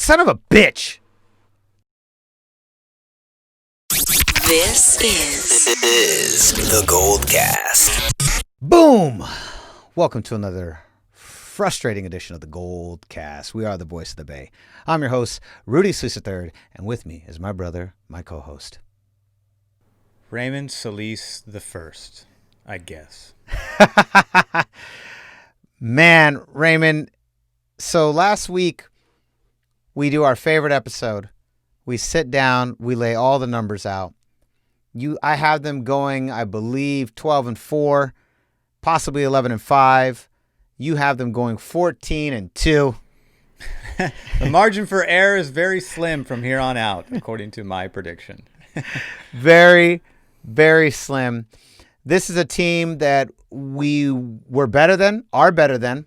Son of a bitch. This is the GoldCast. Boom! Welcome to another frustrating edition of the GoldCast. We are the voice of the Bay. I'm your host, Rudy III, and with me is my brother, my co-host, Raymond Solis the First, I guess. Man, Raymond, so last week we do our favorite episode. We sit down, we lay all the numbers out. I have them going, I believe, 12-4, possibly 11-5. You have them going 14-2. The margin for error is very slim from here on out, according to my prediction. Very, very slim. This is a team that we were better than, are better than.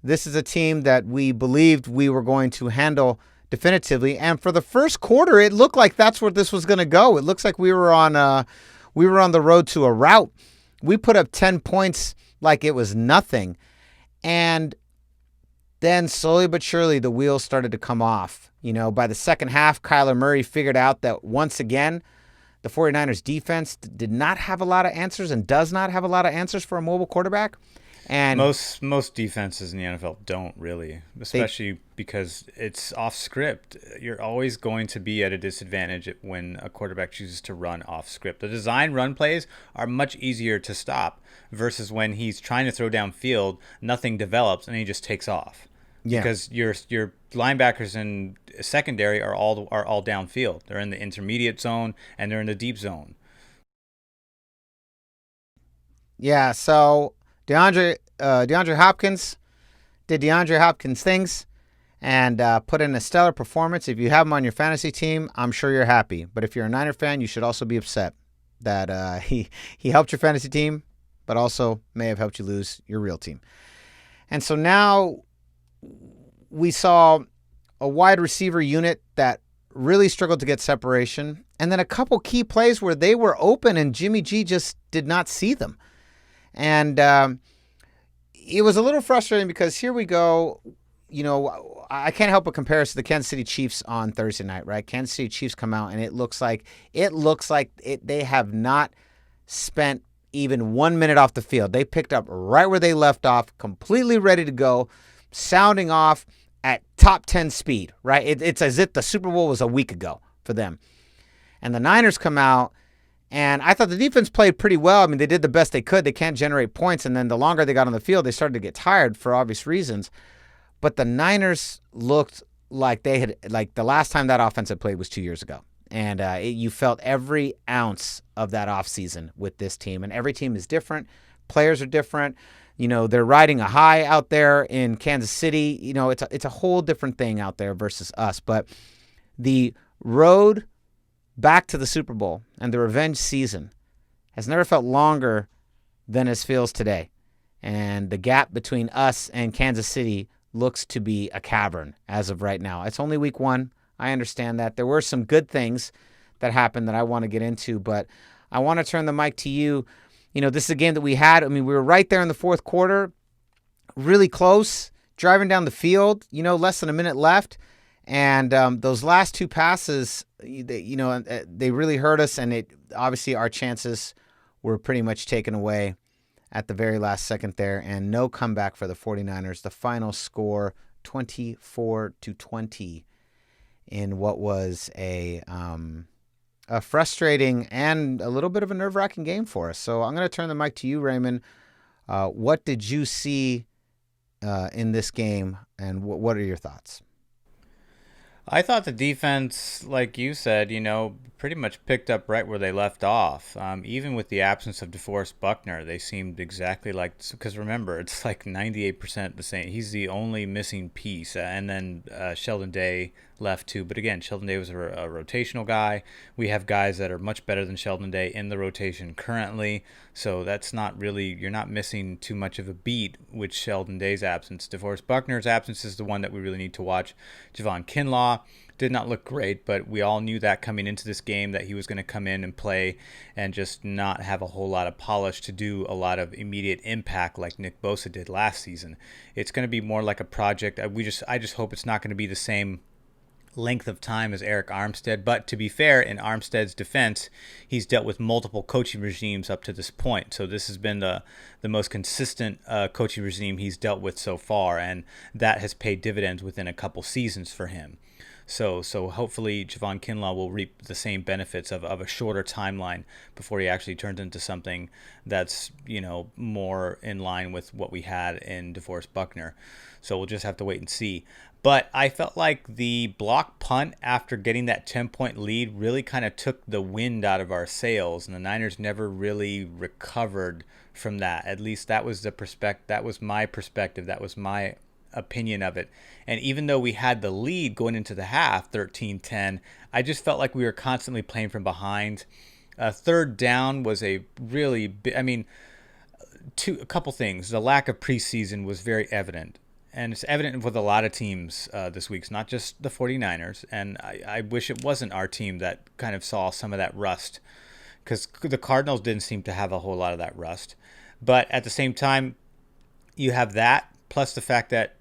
This is a team that we believed we were going to handle definitively, and for the first quarter, it looked like that's where this was going to go. It looks like we were on the road to a rout. We put up 10 points like it was nothing, and then slowly but surely the wheels started to come off. You know, by the second half, Kyler Murray figured out that once again, the 49ers defense did not have a lot of answers and does not have a lot of answers for a mobile quarterback. And most defenses in the NFL don't really, especially because it's off script. You're always going to be at a disadvantage when a quarterback chooses to run off script. The design run plays are much easier to stop versus when he's trying to throw downfield, nothing develops and he just takes off. Yeah. Because your linebackers and secondary are all downfield. They're in the intermediate zone and they're in the deep zone. Yeah, so DeAndre Hopkins did DeAndre Hopkins things and put in a stellar performance. If you have him on your fantasy team, I'm sure you're happy. But if you're a Niner fan, you should also be upset that he helped your fantasy team, but also may have helped you lose your real team. And so now we saw a wide receiver unit that really struggled to get separation, and then a couple key plays where they were open and Jimmy G just did not see them. And it was a little frustrating because here we go, you know, I can't help but compare us to the Kansas City Chiefs on Thursday night, right? Kansas City Chiefs come out and it looks like they have not spent even 1 minute off the field. They picked up right where they left off, completely ready to go, sounding off at top 10 speed, right? It's as if the Super Bowl was a week ago for them. And the Niners come out, and I thought the defense played pretty well. I mean, they did the best they could. They can't generate points. And then the longer they got on the field, they started to get tired for obvious reasons. But the Niners looked like the last time that offense had played was 2 years ago. And you felt every ounce of that offseason with this team. And every team is different. Players are different. You know, they're riding a high out there in Kansas City. You know, it's a whole different thing out there versus us. But the road back to the Super Bowl and the revenge season has never felt longer than it feels today. And the gap between us and Kansas City looks to be a cavern as of right now. It's only week one. I understand that. There were some good things that happened that I want to get into, but I want to turn the mic to you. You know, this is a game that we had. I mean, we were right there in the fourth quarter, really close, driving down the field, you know, less than a minute left. And those last two passes, they really hurt us, and obviously our chances were pretty much taken away at the very last second there, and no comeback for the 49ers. The final score, 24-20, in what was a frustrating and a little bit of a nerve-wracking game for us. So I'm going to turn the mic to you, Raymond. What did you see in this game, and what are your thoughts? I thought the defense, like you said, you know, pretty much picked up right where they left off. Even with the absence of DeForest Buckner, they seemed exactly like, because remember, it's like 98% the same. He's the only missing piece. And then Sheldon Day left too. But again, Sheldon Day was a rotational guy. We have guys that are much better than Sheldon Day in the rotation currently. So that's not really, you're not missing too much of a beat with Sheldon Day's absence. DeForest Buckner's absence is the one that we really need to watch. Javon Kinlaw did not look great, but we all knew that coming into this game that he was going to come in and play and just not have a whole lot of polish to do a lot of immediate impact like Nick Bosa did last season. It's going to be more like a project. I just hope it's not going to be the same length of time as Eric Armstead. But to be fair, in Armstead's defense, he's dealt with multiple coaching regimes up to this point. So this has been the most consistent coaching regime he's dealt with so far, and that has paid dividends within a couple seasons for him. So hopefully Javon Kinlaw will reap the same benefits of a shorter timeline before he actually turns into something that's, more in line with what we had in DeForest Buckner. So we'll just have to wait and see. But I felt like the block punt after getting that 10-point lead really kind of took the wind out of our sails, and the Niners never really recovered from that. At least that was that was my perspective. That was my opinion of it. And even though we had the lead going into the half, 13-10, I just felt like we were constantly playing from behind. Third down was a really a couple things. The lack of preseason was very evident. And it's evident with a lot of teams this week. It's not just the 49ers. And I wish it wasn't our team that kind of saw some of that rust, because the Cardinals didn't seem to have a whole lot of that rust. But at the same time, you have that, plus the fact that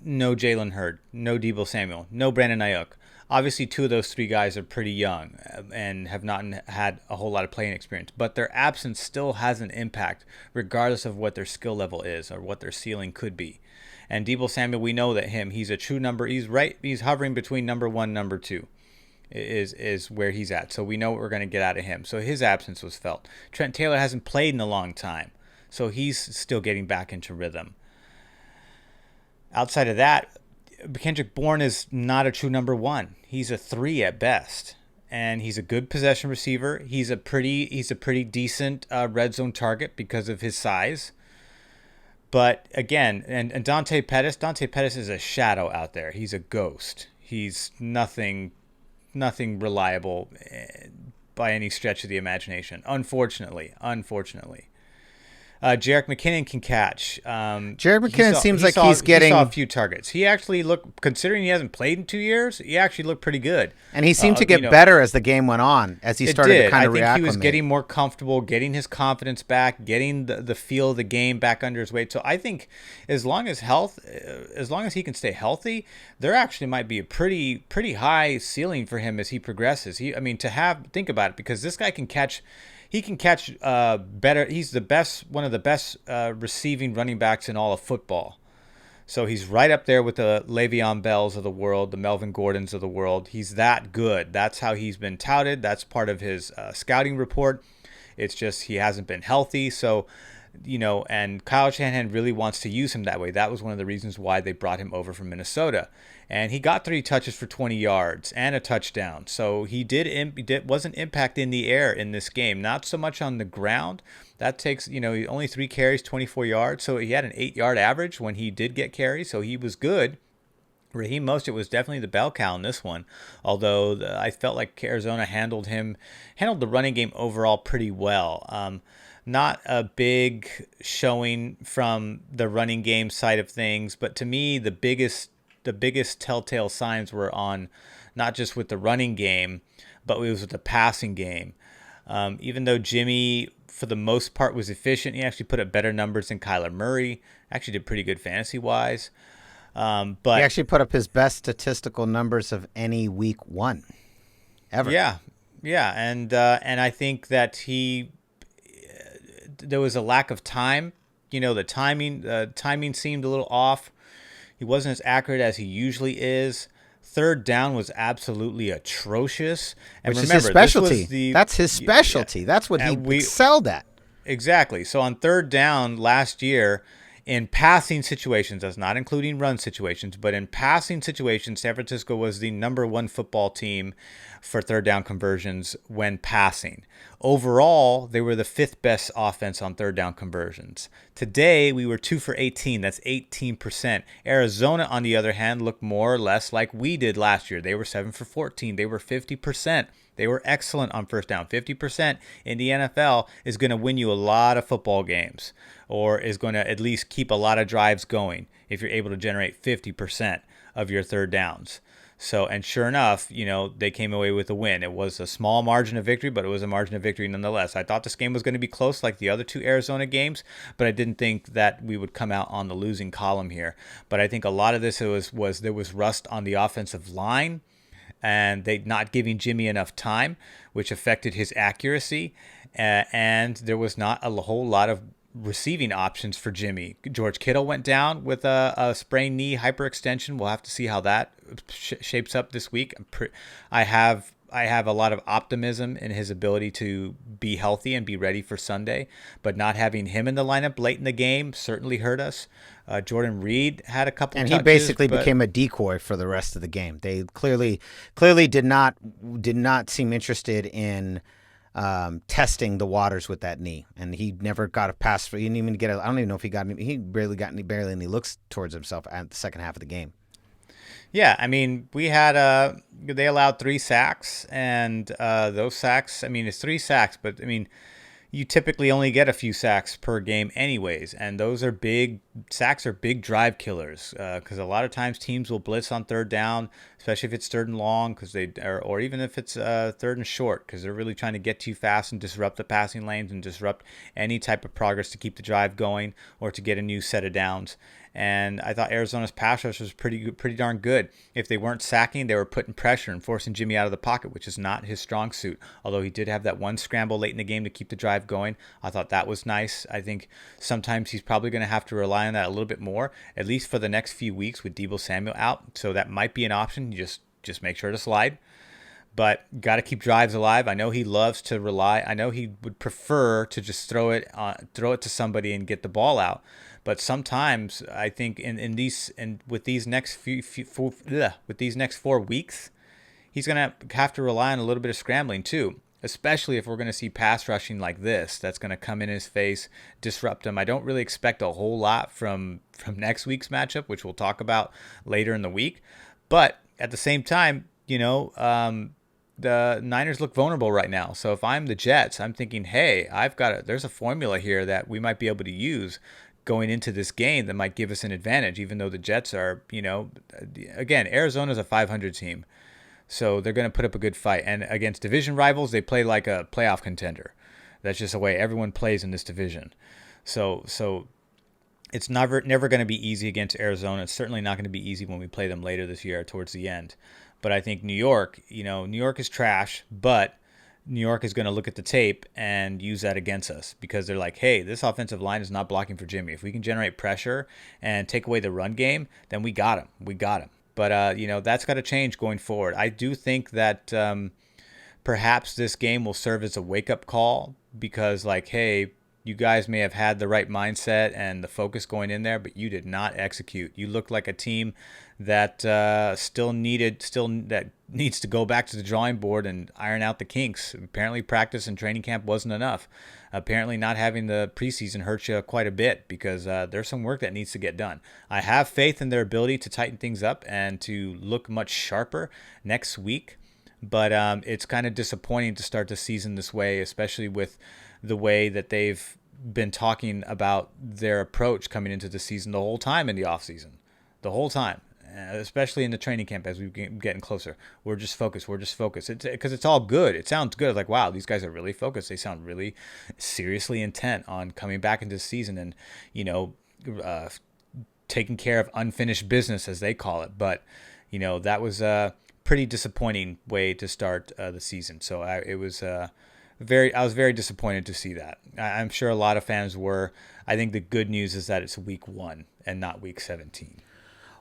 no Jalen Hurd, no Deebo Samuel, no Brandon Ayuk. Obviously, two of those three guys are pretty young and have not had a whole lot of playing experience. But their absence still has an impact, regardless of what their skill level is or what their ceiling could be. And Deebo Samuel, we know that he's a true number. He's hovering between number 1, number 2 is where he's at. So we know what we're going to get out of him. So his absence was felt. Trent Taylor hasn't played in a long time, so he's still getting back into rhythm. Outside of that, Kendrick Bourne is not a true number 1. He's a 3 at best. And he's a good possession receiver. He's a pretty decent red zone target because of his size. But again, and Dante Pettis is a shadow out there. He's a ghost. He's nothing reliable by any stretch of the imagination. Unfortunately. Jerick McKinnon can catch. Jerick McKinnon seems like he's getting... He saw a few targets. He actually looked, considering he hasn't played in 2 years, he actually looked pretty good. And he seemed to get better as the game went on, as he started to kind of reacclimate. I think he was getting more comfortable, getting his confidence back, getting the feel of the game back under his weight. So I think as long as he can stay healthy, there actually might be a pretty high ceiling for him as he progresses. Think about it, because this guy can catch... He can catch better. He's one of the best receiving running backs in all of football. So he's right up there with the Le'Veon Bells of the world, the Melvin Gordons of the world. He's that good. That's how he's been touted. That's part of his scouting report. It's just he hasn't been healthy. So, and Kyle Shanahan really wants to use him that way. That was one of the reasons why they brought him over from Minnesota. And he got 3 touches for 20 yards and a touchdown. So he was an impact in the air in this game. Not so much on the ground. That takes, only 3 carries, 24 yards. So he had an 8-yard average when he did get carries. So he was good. Raheem Mostert was definitely the bell cow in this one. Although I felt like Arizona handled the running game overall pretty well. Not a big showing from the running game side of things. But to me, the biggest telltale signs were on not just with the running game, but it was with the passing game. Even though Jimmy, for the most part, was efficient, he actually put up better numbers than Kyler Murray. Actually did pretty good fantasy-wise. But he actually put up his best statistical numbers of any week 1 ever. Yeah, and I think that there was a lack of time. The timing seemed a little off. He wasn't as accurate as he usually is. Third down was absolutely atrocious. And Which remember, is his specialty. That's his specialty. That's what he excelled at. Exactly. So on third down last year, in passing situations, that's not including run situations, but in passing situations, San Francisco was the number 1 football team for third down conversions when passing. Overall, they were the 5th best offense on third down conversions. Today, we were 2 for 18. That's 18%. Arizona, on the other hand, looked more or less like we did last year. They were 7 for 14. They were 50%. They were excellent on first down. 50% in the NFL is going to win you a lot of football games, or is going to at least keep a lot of drives going if you're able to generate 50% of your third downs. So, and sure enough, they came away with a win. It was a small margin of victory, but it was a margin of victory nonetheless. I thought this game was going to be close like the other 2 Arizona games, but I didn't think that we would come out on the losing column here. But I think a lot of this was there was rust on the offensive line. and they not giving Jimmy enough time, which affected his accuracy. And there was not a whole lot of receiving options for Jimmy. George Kittle went down with a sprained knee hyperextension. We'll have to see how that shapes up this week. I have a lot of optimism in his ability to be healthy and be ready for Sunday, but not having him in the lineup late in the game certainly hurt us. Jordan Reed had a couple, and touches, he basically became a decoy for the rest of the game. They clearly did not seem interested in testing the waters with that knee, and he never got a pass. He didn't even get. I don't even know if he got. He barely any looks towards himself at the second half of the game. Yeah, I mean, they allowed 3 sacks, and those sacks, I mean, it's 3 sacks, but I mean, you typically only get a few sacks per game anyways, and those are sacks are big drive killers, because a lot of times teams will blitz on third down, especially if it's third and long, or even if it's third and short, because they're really trying to get too fast and disrupt the passing lanes and disrupt any type of progress to keep the drive going or to get a new set of downs. And I thought Arizona's pass rush was pretty darn good. If they weren't sacking, they were putting pressure and forcing Jimmy out of the pocket, which is not his strong suit. Although he did have that one scramble late in the game to keep the drive going. I thought that was nice. I think sometimes he's probably going to have to rely on that a little bit more, at least for the next few weeks with Deebo Samuel out. So that might be an option. You just make sure to slide. But got to keep drives alive. I know he loves to rely. I know he would prefer to just throw it to somebody and get the ball out. But sometimes I think with these next 4 weeks, he's gonna have to rely on a little bit of scrambling too. Especially if we're going to see pass rushing like this, that's going to come in his face, disrupt him. I don't really expect a whole lot from next week's matchup, which we'll talk about later in the week. But at the same time, the Niners look vulnerable right now. So if I'm the Jets, I'm thinking, hey, there's a formula here that we might be able to use going into this game that might give us an advantage, even though the Jets are, again, Arizona's a 500 team. So they're going to put up a good fight. And against division rivals, they play like a playoff contender. That's just the way everyone plays in this division. So it's never going to be easy against Arizona. It's certainly not going to be easy when we play them later this year towards the end. But I think New York is trash, but New York is going to look at the tape and use that against us because they're like, hey, this offensive line is not blocking for Jimmy. If we can generate pressure and take away the run game, then we got him. But, that's got to change going forward. I do think that perhaps this game will serve as a wake-up call because, hey, you guys may have had the right mindset and the focus going in there, but you did not execute. You looked like a team that needs to go back to the drawing board and iron out the kinks. Apparently practice and training camp wasn't enough. Apparently not having the preseason hurt you quite a bit because there's some work that needs to get done. I have faith in their ability to tighten things up and to look much sharper next week, but it's kind of disappointing to start the season this way, especially with the way that they've been talking about their approach coming into the season the whole time in the offseason. The whole time. Especially in the training camp as we're getting closer. We're just focused. Because it's all good. It sounds good. Like, wow, these guys are really focused. They sound really seriously intent on coming back into the season and, taking care of unfinished business, as they call it. But, that was a pretty disappointing way to start the season. So I was very disappointed to see that. I'm sure a lot of fans were. I think the good news is that it's week 1 and not week 17.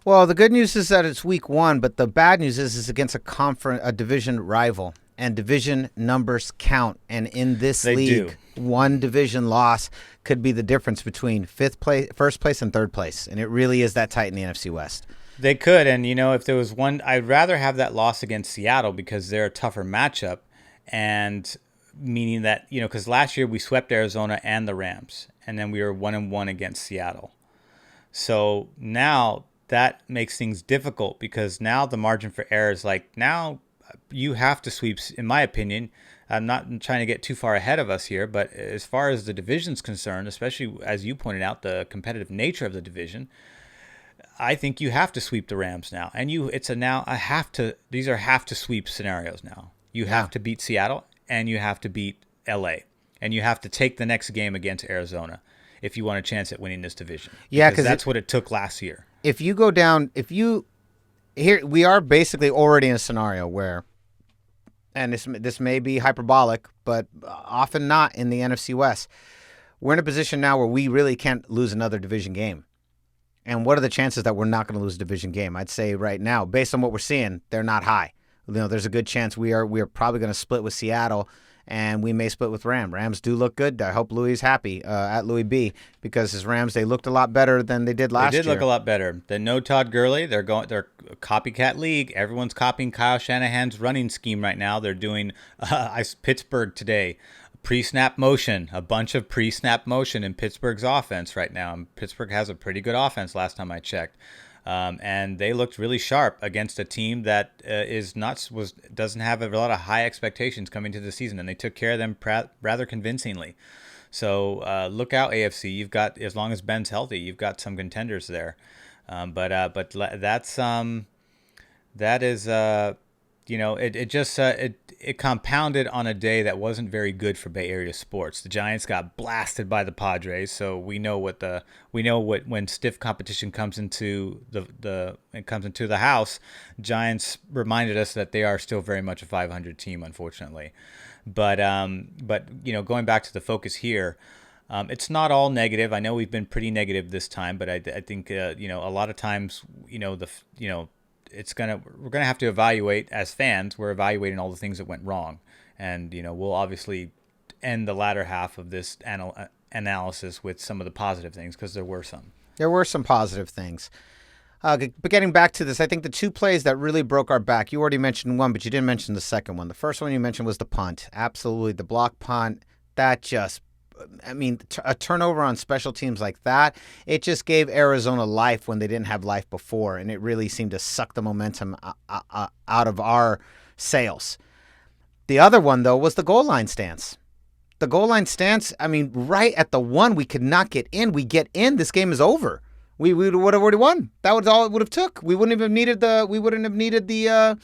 Well, the good news is that it's week 1, but the bad news is it's against a division rival, and division numbers count. And in this league, one division loss could be the difference between first place, and third place, and it really is that tight in the NFC West. They could, and if there was one, I'd rather have that loss against Seattle because they're a tougher matchup, and meaning that because last year we swept Arizona and the Rams, and then we were 1-1 against Seattle. So now that makes things difficult because now the margin for error is now you have to sweep, in my opinion. I'm not trying to get too far ahead of us here, but as far as the division's concerned, especially as you pointed out, the competitive nature of the division, I think you have to sweep the Rams now. And these are have to sweep scenarios now. You have to beat Seattle and you have to beat LA and you have to take the next game against Arizona if you want a chance at winning this division. Yeah, because that's what it took last year. If you go down, here we are basically already in a scenario where, and this may be hyperbolic, but often not in the NFC West. We're in a position now where we really can't lose another division game. And what are the chances that we're not going to lose a division game? I'd say right now, based on what we're seeing, they're not high. There's a good chance we are probably going to split with Seattle, and we may split with Rams. Rams do look good. I hope Louis is happy at Louis B, because his Rams, they looked a lot better than they did last year. They did look a lot better. They know Todd Gurley. They're a copycat league. Everyone's copying Kyle Shanahan's running scheme right now. They're doing Pittsburgh today. Pre-snap motion, a bunch of pre-snap motion in Pittsburgh's offense right now. And Pittsburgh has a pretty good offense last time I checked. And they looked really sharp against a team that doesn't have a lot of high expectations coming to the season, and they took care of them rather convincingly. So look out, AFC. You've got, as long as Ben's healthy, you've got some contenders there. But it compounded on a day that wasn't very good for Bay Area sports. The Giants got blasted by the Padres, so we know when stiff competition comes into the house. Giants reminded us that they are still very much a 500 team, unfortunately. But going back to the focus here, it's not all negative. I know we've been pretty negative this time, but I think a lot of times we're gonna have to evaluate as fans. We're evaluating all the things that went wrong, and we'll obviously end the latter half of this analysis with some of the positive things, because there were some. There were some positive things. But getting back to this, I think the two plays that really broke our back. You already mentioned one, but you didn't mention the second one. The first one you mentioned was the punt. Absolutely, the block punt. That just, a turnover on special teams like that, it just gave Arizona life when they didn't have life before, and it really seemed to suck the momentum out of our sails. The other one, though, was the goal line stance. The goal line stance, right at the one, we could not get in. We get in, this game is over. We would have already won. That was all it would have took. We wouldn't have needed the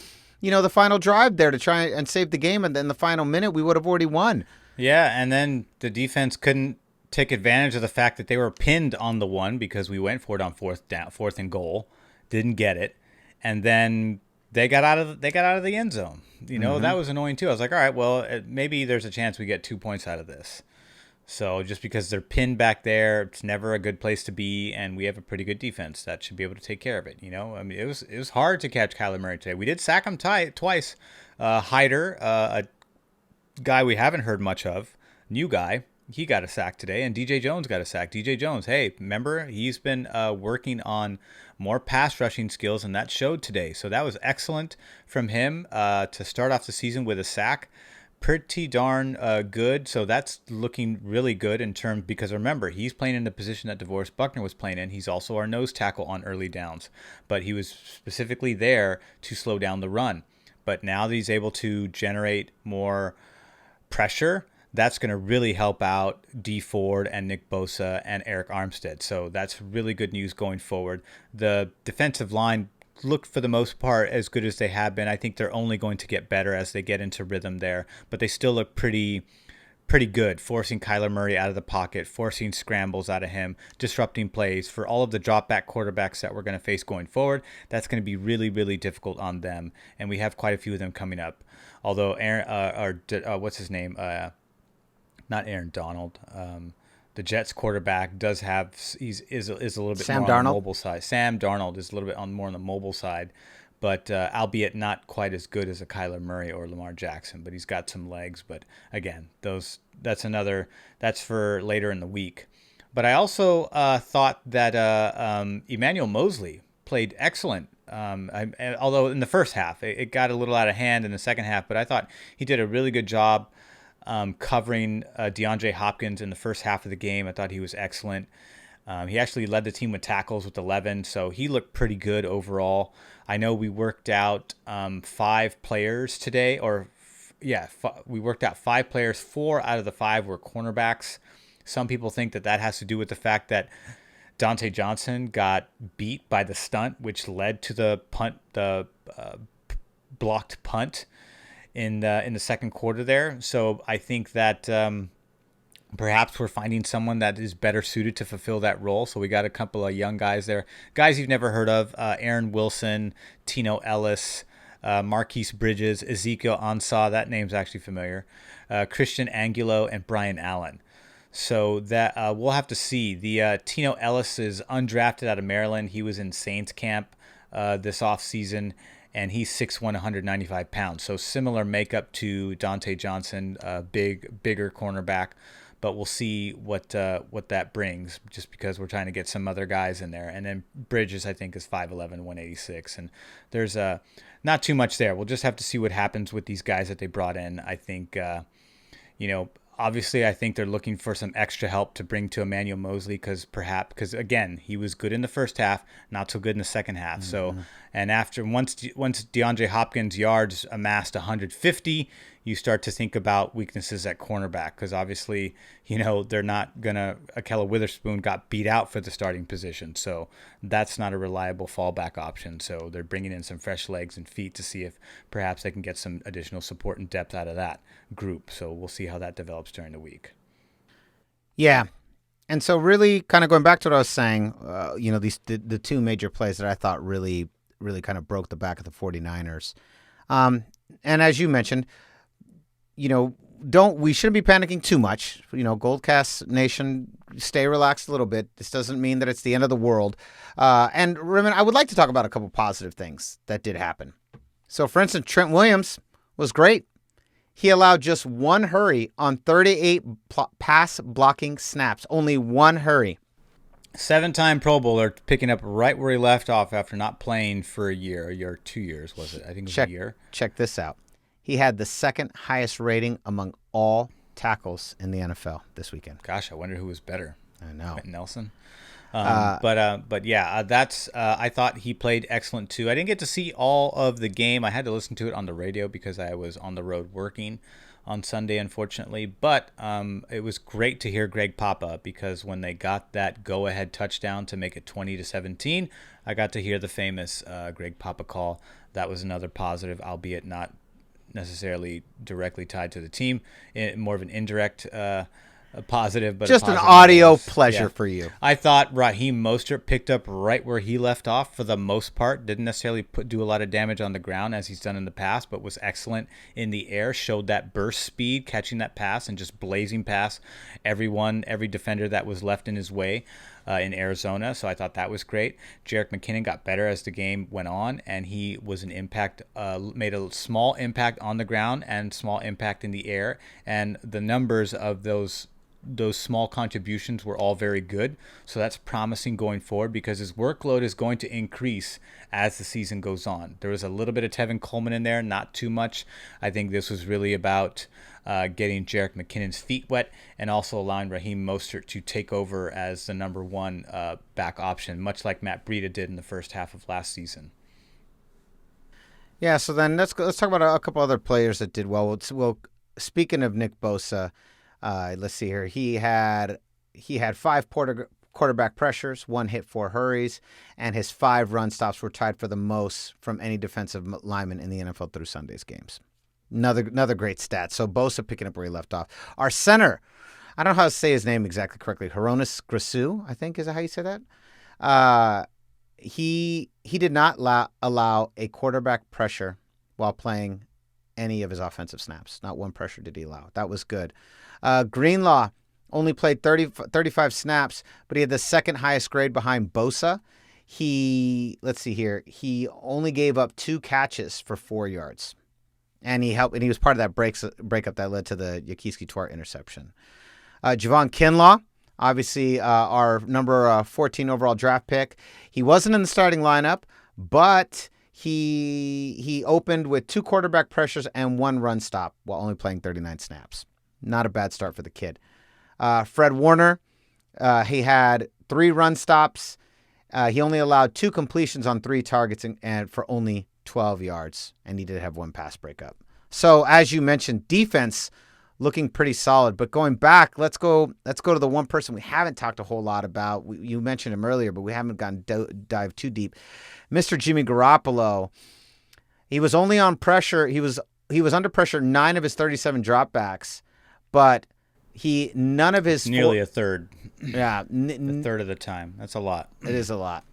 final drive there to try and save the game, and then the final minute, we would have already won. Yeah, and then the defense couldn't take advantage of the fact that they were pinned on the one, because we went for it on fourth and goal, didn't get it, and then they got out of the end zone. That was annoying too. I was like, all right, well, maybe there's a chance we get 2 points out of this. So just because they're pinned back there, it's never a good place to be, and we have a pretty good defense that should be able to take care of it. It was hard to catch Kyler Murray today. We did sack him twice. Hyder, a guy we haven't heard much of, new guy, he got a sack today, and DJ Jones got a sack. DJ Jones, hey, remember, he's been working on more pass rushing skills, and that showed today. So that was excellent from him to start off the season with a sack. Pretty darn good. So that's looking really good because remember, he's playing in the position that DeForest Buckner was playing in. He's also our nose tackle on early downs, but he was specifically there to slow down the run. But now that he's able to generate more pressure, that's going to really help out Dee Ford and Nick Bosa and Eric Armstead. So that's really good news going forward. The defensive line looked for the most part as good as they have been. I think they're only going to get better as they get into rhythm there, but they still look pretty good, forcing Kyler Murray out of the pocket, forcing scrambles out of him, disrupting plays. For all of the drop back quarterbacks that we're going to face going forward, that's going to be really, really difficult on them, and we have quite a few of them coming up. Although what's his name? Not Aaron Donald. The Jets quarterback is a little bit more on the mobile side. Sam Darnold is a little bit more on the mobile side, but albeit not quite as good as a Kyler Murray or Lamar Jackson. But he's got some legs. But again, that's for later in the week. But I also thought that Emmanuel Mosley played excellent. Although in the first half it got a little out of hand in the second half, but I thought he did a really good job covering DeAndre Hopkins in the first half of the game. I thought he was excellent. He actually led the team with tackles with 11, so he looked pretty good overall. I know we worked out 5 players today, we worked out 5 players. 4 out of the 5 were cornerbacks. Some people think that has to do with the fact that Dante Johnson got beat by the stunt, which led to the blocked punt in the second quarter there. So I think that Perhaps we're finding someone that is better suited to fulfill that role. So we got a couple of young guys there, guys you've never heard of: Aaron Wilson, Tino Ellis, Marquise Bridges, Ezekiel Ansah. That name's actually familiar. Christian Angulo and Brian Allen. So that we'll have to see. The Tino Ellis is undrafted out of Maryland. He was in Saints camp this offseason, and he's 6'1", 195 pounds. So similar makeup to Dante Johnson, bigger cornerback. But we'll see what that brings, just because we're trying to get some other guys in there. And then Bridges, I think, is 5'11", 186. And there's not too much there. We'll just have to see what happens with these guys that they brought in. I think, obviously, I think they're looking for some extra help to bring to Emmanuel Mosley because again, he was good in the first half, not so good in the second half. Mm-hmm. So, and once DeAndre Hopkins' yards amassed 150, you start to think about weaknesses at cornerback because obviously, they're not gonna. Akella Witherspoon got beat out for the starting position, so that's not a reliable fallback option. So they're bringing in some fresh legs and feet to see if perhaps they can get some additional support and depth out of that group. So we'll see how that develops during the week. Yeah. And so really kind of going back to what I was saying, the two major plays that I thought really kind of broke the back of the 49ers. And as you mentioned, we shouldn't be panicking too much. GoldCast Nation, stay relaxed a little bit. This doesn't mean that it's the end of the world. And Raymond, I would like to talk about a couple positive things that did happen. So for instance, Trent Williams was great. He allowed just one hurry on 38 pass blocking snaps. Only one hurry. 7-time Pro Bowler, picking up right where he left off after not playing for a year or 2 years, was it? I think it was a year. Check this out. He had the second highest rating among all tackles in the NFL this weekend. Gosh, I wonder who was better. I know. Nelson. But yeah, that's. I thought he played excellent too. I didn't get to see all of the game. I had to listen to it on the radio because I was on the road working on Sunday, unfortunately. But it was great to hear Greg Papa because when they got that go-ahead touchdown to make it 20-17, I got to hear the famous Greg Papa call. That was another positive, albeit not necessarily directly tied to the team. More of an indirect a positive, but just an audio pleasure for you. I thought Raheem Mostert picked up right where he left off for the most part. Didn't necessarily do a lot of damage on the ground as he's done in the past, but was excellent in the air. Showed that burst speed, catching that pass and just blazing past every defender that was left in his way in Arizona. So I thought that was great. Jerick McKinnon got better as the game went on, and he was an impact, made a small impact on the ground and small impact in the air. And the numbers of those small contributions were all very good. So that's promising going forward because his workload is going to increase as the season goes on. There was a little bit of Tevin Coleman in there, not too much. I think this was really about getting Jerick McKinnon's feet wet and also allowing Raheem Mostert to take over as the number one back option, much like Matt Breida did in the first half of last season. Yeah, so then let's talk about a couple other players that did well. Speaking of Nick Bosa, let's see here. He had 5 quarterback pressures, 1 hit, 4 hurries, and his 5 run stops were tied for the most from any defensive lineman in the NFL through Sunday's games. Another great stat. So Bosa picking up where he left off. Our center, I don't know how to say his name exactly correctly. Hronis Grasu, I think, is that how you say that? He did not allow a quarterback pressure while playing any of his offensive snaps. Not one pressure did he allow. That was good. Greenlaw only played 35 snaps, but he had the second highest grade behind Bosa. He only gave up 2 catches for 4 yards. And he was part of that breakup that led to the Yakiski Twart interception. Javon Kinlaw, obviously our number 14 overall draft pick. He wasn't in the starting lineup, but he opened with 2 quarterback pressures and 1 run stop while only playing 39 snaps. Not a bad start for the kid. Fred Warner, he had 3 run stops. He only allowed 2 completions on 3 targets and for only 12 yards, and he did have 1 pass breakup. So as you mentioned, defense looking pretty solid. But going back, let's go to the one person we haven't talked a whole lot about. You mentioned him earlier, but we haven't dive too deep. Mr. Jimmy Garoppolo. He was only on pressure. He was under pressure 9 of his 37 dropbacks, but None of his Nearly a third. Yeah, A third of the time. That's a lot. it is a lot.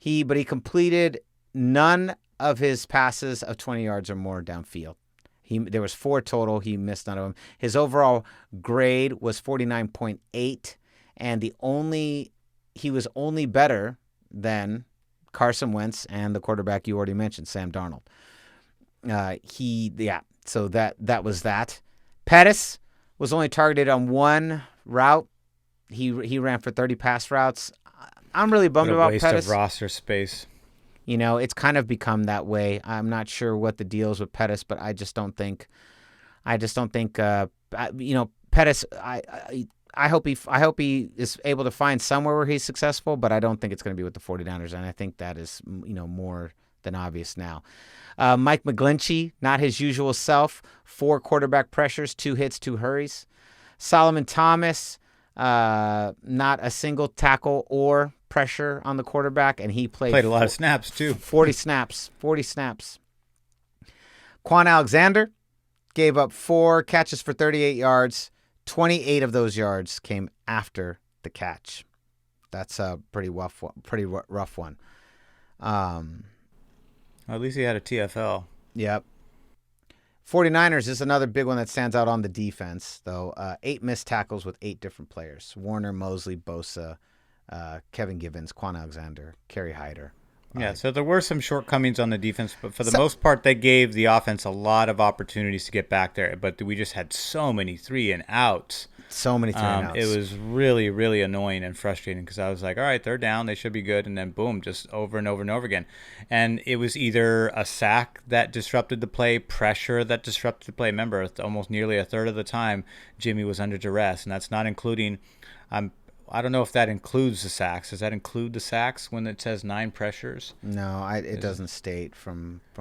But he completed none of his passes of 20 yards or more downfield. There was 4 total. He missed none of them. His overall grade was 49.8, and he was only better than Carson Wentz and the quarterback you already mentioned, Sam Darnold. So that was that. Pettis was only targeted on 1 route. He ran for 30 pass routes. I'm really bummed about Pettis. Waste of roster space. It's kind of become that way. I'm not sure what the deal is with Pettis, but I just don't think Pettis. I hope he is able to find somewhere where he's successful, but I don't think it's going to be with the 49ers, and I think that is more than obvious now. Mike McGlinchey, not his usual self, 4 quarterback pressures, 2 hits, 2 hurries. Solomon Thomas, not a single tackle or pressure on the quarterback, and he played a lot of snaps too. 40 snaps. Quan Alexander gave up 4 catches for 38 yards. 28 of those yards came after the catch. That's a pretty rough one. At least he had a TFL. Yep. 49ers is another big one that stands out on the defense, though. 8 missed tackles with 8 different players. Warner, Mosley, Bosa, Kevin Givens, Quan Alexander, Kerry Hyder. Yeah, so there were some shortcomings on the defense, but for the most part, they gave the offense a lot of opportunities to get back there. But we just had so many 3-and-outs. So many 3-and-outs. It was really, really annoying and frustrating because I was like, all right, they're down. They should be good. And then, boom, just over and over and over again. And it was either a sack that disrupted the play, pressure that disrupted the play. Remember, almost nearly a third of the time, Jimmy was under duress. And that's not including I don't know if that includes the sacks. Does that include the sacks when it says 9 pressures? No, it doesn't state from the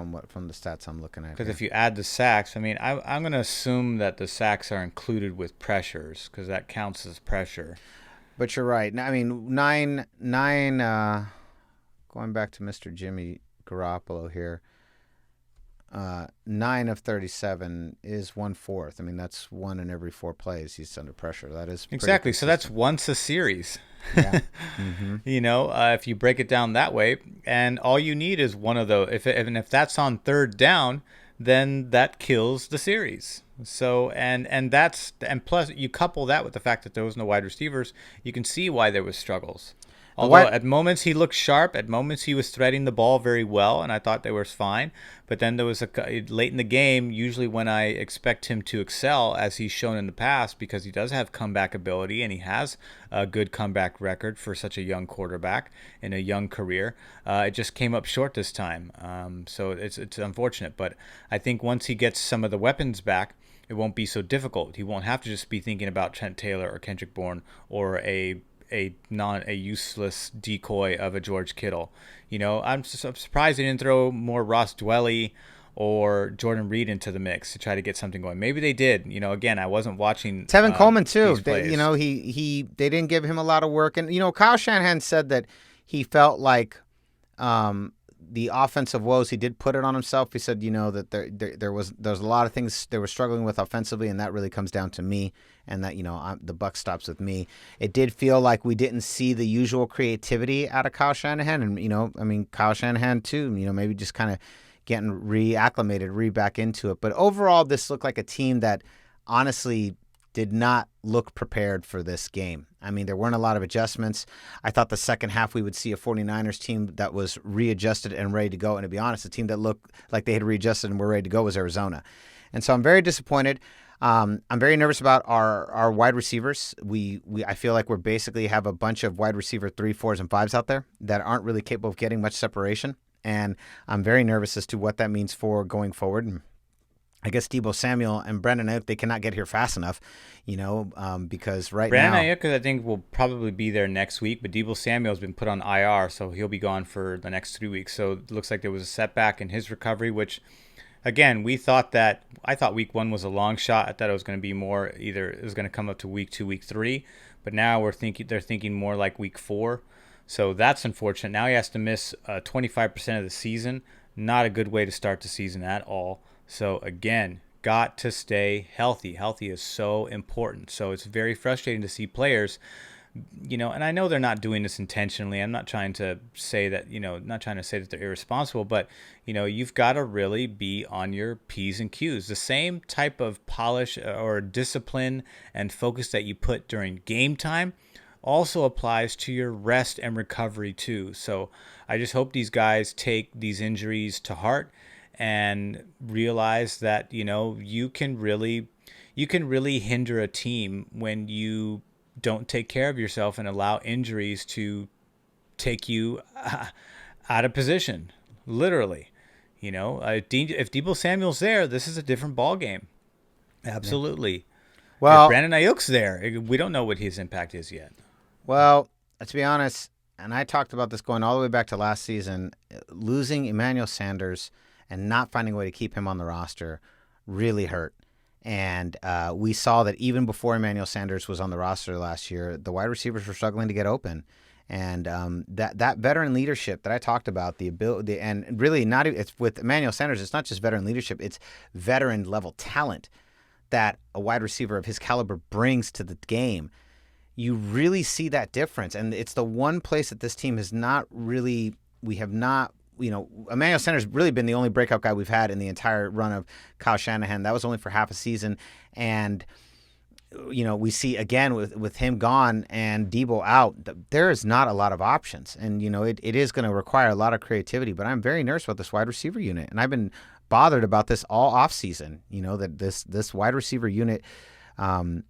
stats I'm looking at. Because if you add the sacks, I'm going to assume that the sacks are included with pressures because that counts as pressure. But you're right. 9. Going back to Mr. Jimmy Garoppolo here. 9 of 37 is 1/4. That's 1 in every 4 plays he's under pressure. That is exactly. So that's once a series. Yeah. Mm-hmm. If you break it down that way, and all you need is one of those. If that's on 3rd down, then that kills the series. So and plus you couple that with the fact that there was no wide receivers, you can see why there was struggles. Although at moments he looked sharp, at moments he was threading the ball very well, and I thought they were fine. But then there was late in the game, usually when I expect him to excel, as he's shown in the past, because he does have comeback ability and he has a good comeback record for such a young quarterback in a young career. It just came up short this time. So it's unfortunate. But I think once he gets some of the weapons back, it won't be so difficult. He won't have to just be thinking about Trent Taylor or Kendrick Bourne or a useless decoy of a George Kittle. I'm surprised they didn't throw more Ross Dwelly or Jordan Reed into the mix to try to get something going. Maybe they did. Again, I wasn't watching. Tevin Coleman too. They Didn't give him a lot of work, and Kyle Shanahan said that he felt like the offensive woes, he did put it on himself. He said, that there was a lot of things they were struggling with offensively, and that really comes down to me, and that the buck stops with me. It did feel like we didn't see the usual creativity out of Kyle Shanahan, and Kyle Shanahan too. Maybe just kind of getting reacclimated, back into it. But overall, this looked like a team that honestly did not look prepared for this game. There weren't a lot of adjustments. I thought the second half we would see a 49ers team that was readjusted and ready to go. And to be honest, the team that looked like they had readjusted and were ready to go was Arizona. And so I'm very disappointed. I'm very nervous about our wide receivers. I feel like we're basically have a bunch of wide receiver 3, 4s, and 5s out there that aren't really capable of getting much separation. And I'm very nervous as to what that means for going forward. And I guess Deebo Samuel and Brandon Ayuk, they cannot get here fast enough, because Brandon Ayuk, I think, will probably be there next week, but Deebo Samuel has been put on IR, so he'll be gone for the next 3 weeks. So it looks like there was a setback in his recovery, which, again, I thought week 1 was a long shot. I thought it was going to be more, either it was going to come up to week 2, week 3, but now they're thinking more like week 4. So that's unfortunate. Now he has to miss 25% of the season. Not a good way to start the season at all. So, again, got to stay healthy. Healthy is so important. So it's very frustrating to see players, and I know they're not doing this intentionally. I'm not trying to say that, not trying to say that they're irresponsible, but, you've got to really be on your P's and Q's. The same type of polish or discipline and focus that you put during game time also applies to your rest and recovery too. So I just hope these guys take these injuries to heart and realize that, you can really hinder a team when you don't take care of yourself and allow injuries to take you out of position, literally. If Deebo Samuel's there, this is a different ball game. Absolutely. Well, if Brandon Ayuk's there, we don't know what his impact is yet. Well, to be honest, and I talked about this going all the way back to last season, losing Emmanuel Sanders and not finding a way to keep him on the roster really hurt. And we saw that even before Emmanuel Sanders was on the roster last year, the wide receivers were struggling to get open. And that veteran leadership that I talked about, the ability, and really not it's with Emmanuel Sanders, it's not just veteran leadership, it's veteran level talent that a wide receiver of his caliber brings to the game. You really see that difference. And it's the one place that this team has not really, we have not, Emmanuel Sanders really been the only breakout guy we've had in the entire run of Kyle Shanahan. That was only for half a season. And, we see again with him gone and Deebo out, there is not a lot of options. And, it is going to require a lot of creativity. But I'm very nervous about this wide receiver unit. And I've been bothered about this all offseason, that this wide receiver unit, I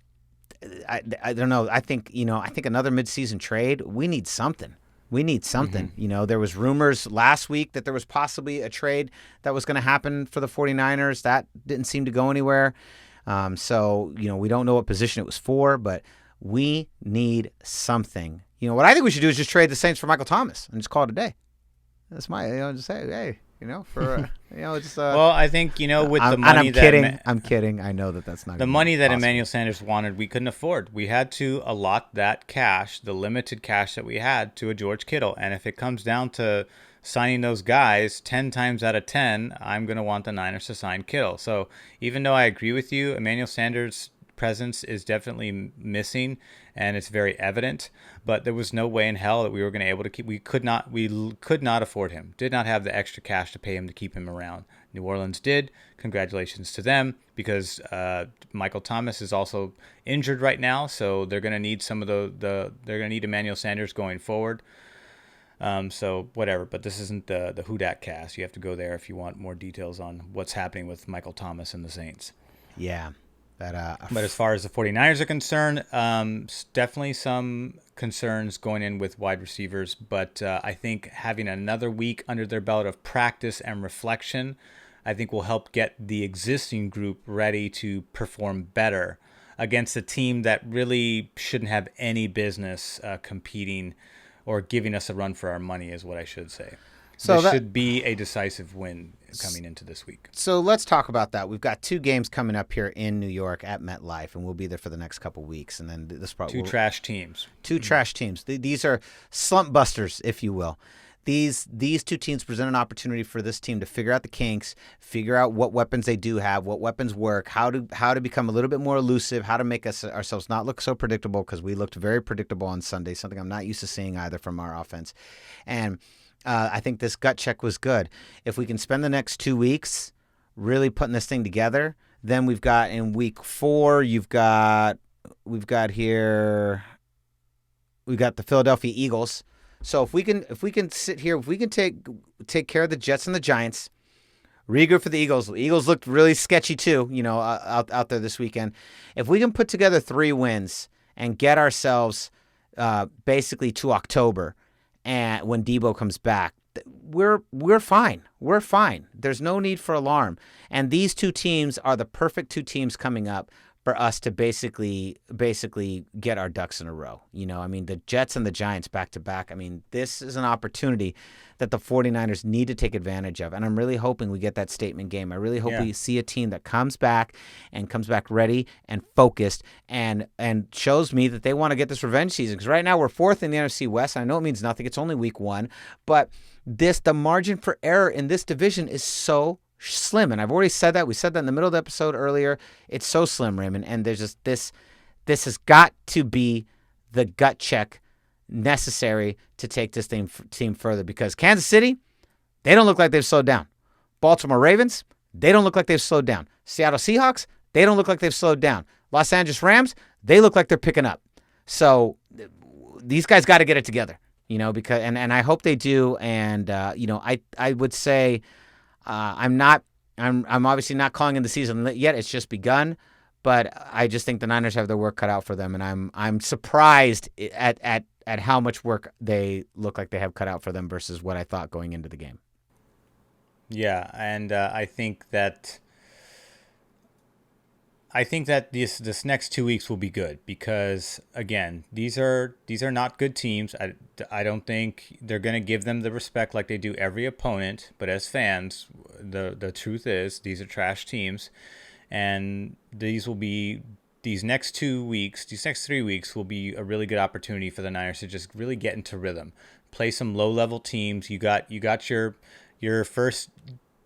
don't know. I think another midseason trade, we need something. Mm-hmm. There was rumors last week that there was possibly a trade that was going to happen for the 49ers. That didn't seem to go anywhere. So we don't know what position it was for, but we need something. What I think we should do is just trade the Saints for Michael Thomas and just call it a day. That's my, just say, hey, just. Well, I think with the money I'm kidding. I know that's not the money that Emmanuel Sanders wanted. We couldn't afford. We had to allot that cash, the limited cash that we had, to a George Kittle. And if it comes down to signing those guys, 10 times out of 10, I'm going to want the Niners to sign Kittle. So even though I agree with you, Emmanuel Sanders' presence is definitely missing, and it's very evident. But there was no way in hell that we were going to be able to keep. We could not afford him. Did not have the extra cash to pay him to keep him around. New Orleans did. Congratulations to them, because Michael Thomas is also injured right now, so they're going to need some of they're going to need Emmanuel Sanders going forward. So whatever, but this isn't the Who Dat cast. You have to go there if you want more details on what's happening with Michael Thomas and the Saints. Yeah. But as far as the 49ers are concerned, definitely some concerns going in with wide receivers. But I think having another week under their belt of practice and reflection, I think will help get the existing group ready to perform better against a team that really shouldn't have any business competing or giving us a run for our money, is what I should say. So this should be a decisive win coming into this week. So let's talk about that. We've got 2 games coming up here in New York at MetLife, and we'll be there for the next couple weeks. And then this part, 2 trash teams. 2 trash teams. These are slump busters, if you will. These 2 teams present an opportunity for this team to figure out the kinks, figure out what weapons they do have, what weapons work, how to become a little bit more elusive, how to make ourselves not look so predictable, because we looked very predictable on Sunday, something I'm not used to seeing either from our offense. And I think this gut check was good. If we can spend the next 2 weeks really putting this thing together, then we've got in week 4, we've got the Philadelphia Eagles. So if we can sit here, if we can take care of the Jets and the Giants, regroup for the Eagles. The Eagles looked really sketchy too, out there this weekend. If we can put together 3 wins and get ourselves basically to October, and when Deebo comes back, we're fine. We're fine. There's no need for alarm. And these 2 teams are the perfect 2 teams coming up for us to basically get our ducks in a row. The Jets and the Giants back to back. This is an opportunity that the 49ers need to take advantage of. And I'm really hoping we get that statement game. I really hope we see a team that comes back ready and focused and shows me that they want to get this revenge season. Because right now we're 4th in the NFC West. I know it means nothing. It's only week 1. But the margin for error in this division is so slim. And I've already said that. We said that in the middle of the episode earlier. It's so slim, Raymond. And there's just this has got to be the gut check necessary to take this team further, because Kansas City, they don't look like they've slowed down. Baltimore Ravens, they don't look like they've slowed down. Seattle Seahawks, they don't look like they've slowed down. Los Angeles Rams, they look like they're picking up. So these guys got to get it together, because and I hope they do. And I would say I'm obviously not calling in the season yet. It's just begun, but I just think the Niners have their work cut out for them, and I'm surprised at how much work they look like they have cut out for them versus what I thought going into the game. Yeah, and I think that this next 2 weeks will be good, because again, these are not good teams. I don't think they're going to give them the respect like they do every opponent. But as fans, the truth is these are trash teams, and these next 2 weeks, these next 3 weeks will be a really good opportunity for the Niners to just really get into rhythm, play some low level teams. You got your first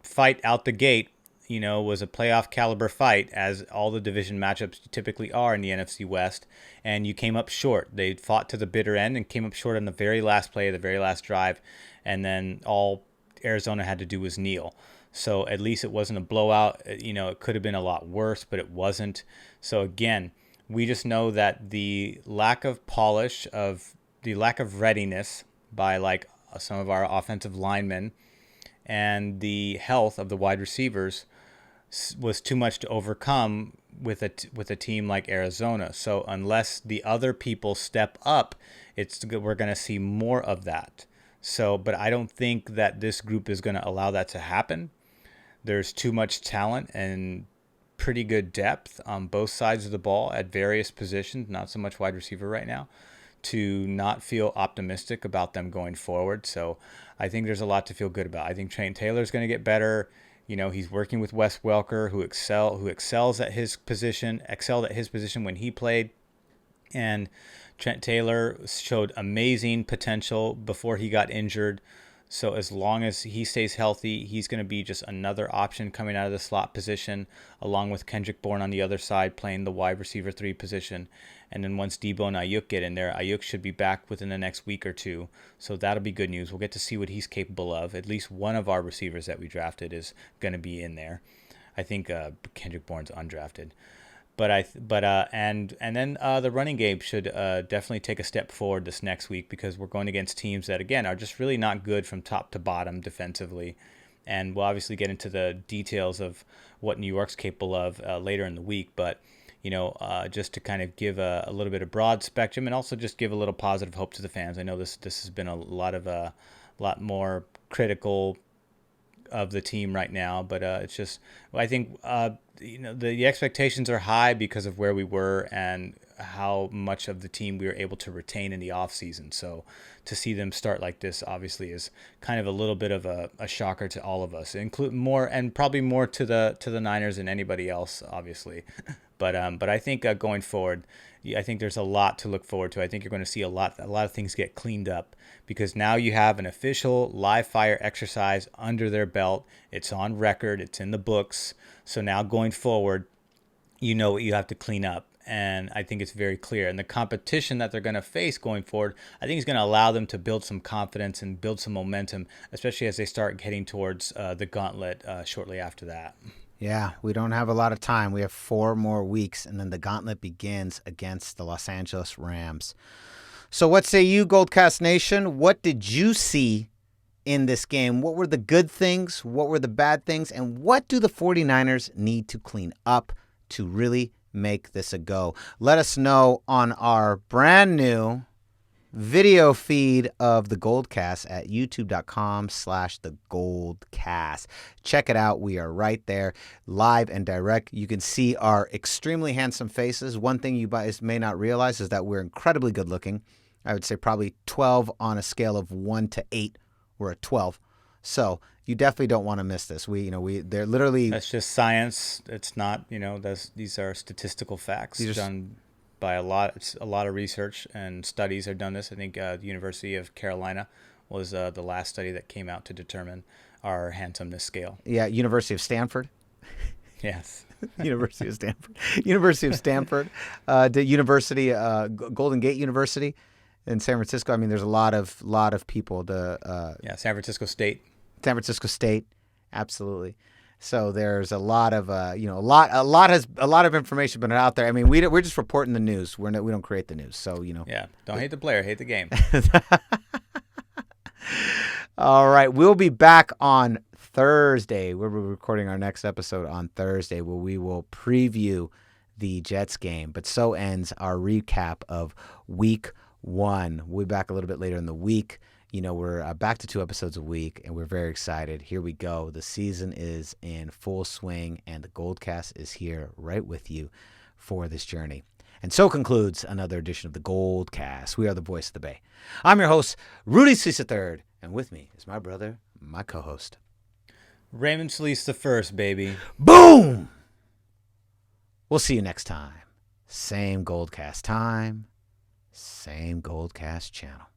fight out the gate, was a playoff caliber fight, as all the division matchups typically are in the NFC West, and you came up short. They fought to the bitter end and came up short on the very last play, the very last drive, and then all Arizona had to do was kneel. So at least it wasn't a blowout. It could have been a lot worse, but it wasn't. So again, we just know that the lack of polish, the lack of readiness by some of our offensive linemen, and the health of the wide receivers was too much to overcome with a team like Arizona. So unless the other people step up, we're going to see more of that. So, but I don't think that this group is going to allow that to happen. There's too much talent and pretty good depth on both sides of the ball at various positions, not so much wide receiver right now, to not feel optimistic about them going forward. So I think there's a lot to feel good about. I think Trent Taylor's going to get better. He's working with Wes Welker, who excelled at his position when he played. And Trent Taylor showed amazing potential before he got injured. So as long as he stays healthy, he's going to be just another option coming out of the slot position, along with Kendrick Bourne on the other side playing the wide receiver 3 position. And then once Debo and Ayuk get in there, Ayuk should be back within the next week or two. So that'll be good news. We'll get to see what he's capable of. At least one of our receivers that we drafted is going to be in there. I think Kendrick Bourne's undrafted. And then the running game should definitely take a step forward this next week, because we're going against teams that, again, are just really not good from top to bottom defensively. And we'll obviously get into the details of what New York's capable of later in the week. But, just to kind of give a little bit of broad spectrum, and also just give a little positive hope to the fans. I know this has been a lot more critical of the team right now, but it's just, I think the expectations are high because of where we were and how much of the team we were able to retain in the off season. So to see them start like this obviously is kind of a little bit of a shocker to all of us, include more, and probably more to the Niners than anybody else, obviously. But I think going forward, I think there's a lot to look forward to. I think you're going to see a lot of things get cleaned up, because now you have an official live fire exercise under their belt. It's on record. It's in the books. So now going forward, you know what you have to clean up. And I think it's very clear. And the competition that they're going to face going forward, I think is going to allow them to build some confidence and build some momentum, especially as they start heading towards the Gauntlet shortly after that. Yeah, we don't have a lot of time. We have 4 more weeks, and then the Gauntlet begins against the Los Angeles Rams. So what say you, GoldCast Nation? What did you see in this game? What were the good things? What were the bad things? And what do the 49ers need to clean up to really make this a go? Let us know on our brand new video feed of the GoldCast at youtube.com/thegoldcast. Check it out. We are right there, live and direct. You can see our extremely handsome faces. One thing you guys may not realize is that we're incredibly good looking. I would say probably 12 on a scale of 1 to 8. We're at 12. So you definitely don't want to miss this. They're literally. That's just science. It's not, these are statistical facts done by a lot of research and studies have done this. I think the University of Carolina was the last study that came out to determine our handsomeness scale. Yeah, University of Stanford. Yes. University of Stanford. University of Stanford. The University, Golden Gate University in San Francisco. I mean, there's a lot of people. Yeah, San Francisco State. San Francisco State, absolutely. So there's a lot of a lot of information been out there. I mean, we're just reporting the news. We don't create the news. So Yeah, don't hate the player, hate the game. All right, we'll be back on Thursday. We're recording our next episode on Thursday, where we will preview the Jets game. But so ends our recap of Week 1. We'll be back a little bit later in the week. We're back to 2 episodes a week, and we're very excited. Here we go. The season is in full swing, and the GoldCast is here right with you for this journey. And so concludes another edition of the GoldCast. We are the voice of the Bay. I'm your host, Rudy Solis III, and with me is my brother, my co-host, Raymond Solis the first, baby. Boom! We'll see you next time. Same GoldCast time, same GoldCast channel.